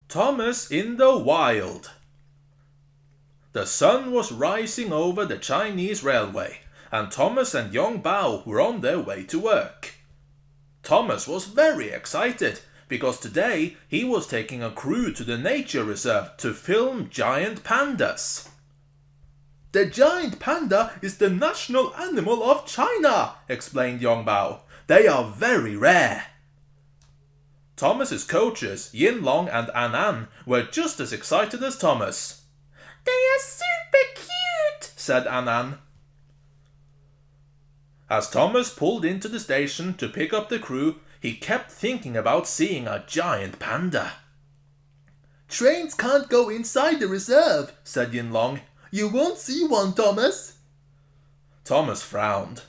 Thomas in the wild. The sun was rising over the Chinese railway, and Thomas and young Bao were on their way to work. Thomas was very excited because today he was taking a crew to the nature reserve to film giant pandas. "The giant panda is the national animal of China," explained young Bao. "They are very rare." Thomas's coaches, Yin Long and An were just as excited as Thomas. "They are super cute," said An. As Thomas pulled into the station to pick up the crew, he kept thinking about seeing a giant panda. "Trains can't go inside the reserve," said Yin Long. "You won't see one, Thomas." Thomas frowned.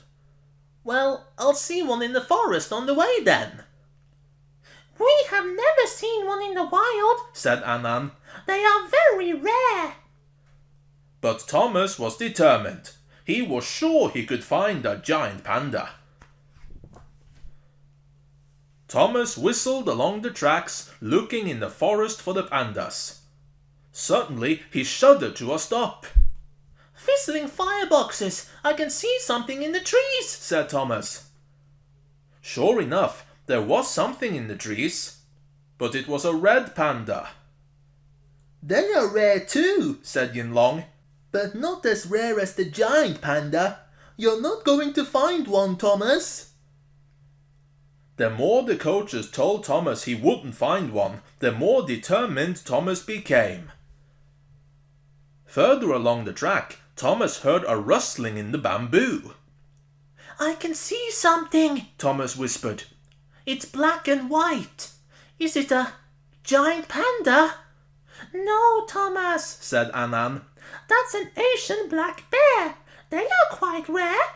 "Well, I'll see one in the forest on the way then." "We have never seen one in the wild," said An. "They are very rare." But Thomas was determined. He was sure he could find a giant panda. Thomas whistled along the tracks, looking in the forest for the pandas. Suddenly, he shuddered to a stop. "Fizzling fireboxes! I can see something in the trees," said Thomas. Sure enough, there was something in the trees, but it was a red panda. "They are rare too," said Yin Long, "but not as rare as the giant panda. You're not going to find one, Thomas." The more the coaches told Thomas he wouldn't find one, the more determined Thomas became. Further along the track, Thomas heard a rustling in the bamboo. "I can see something," Thomas whispered. "It's black and white. Is it a giant panda?" "No, Thomas," said An. "That's an Asian black bear. They are quite rare."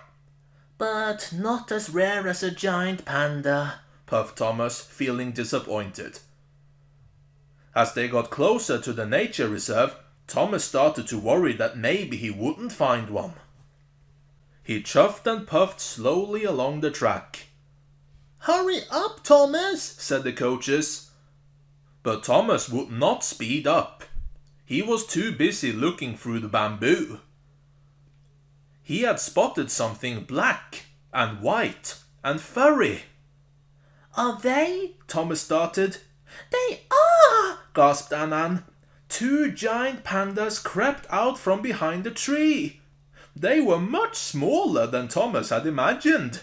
"But not as rare as a giant panda," puffed Thomas, feeling disappointed. As they got closer to the nature reserve, Thomas started to worry that maybe he wouldn't find one. He chuffed and puffed slowly along the track. "Hurry up, Thomas," said the coaches. But Thomas would not speed up. He was too busy looking through the bamboo. He had spotted something black and white and furry. "Are they?" Thomas started. "They are!" gasped An. Two giant pandas crept out from behind a tree. They were much smaller than Thomas had imagined.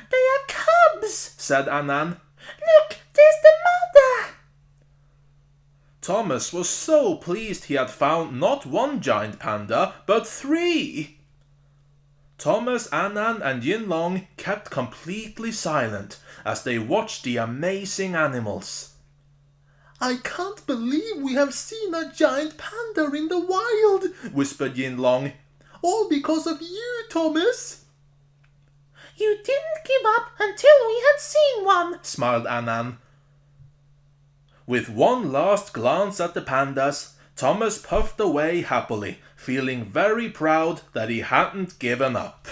"They are cubs," said An. "Look, there's the mother." Thomas was so pleased he had found not one giant panda, but 3. Thomas, An, and Yin Long kept completely silent as they watched the amazing animals. "I can't believe we have seen a giant panda in the wild," whispered Yin Long. "All because of you, Thomas." "You didn't give up until we had seen one," smiled An. With one last glance at the pandas, Thomas puffed away happily, feeling very proud that he hadn't given up.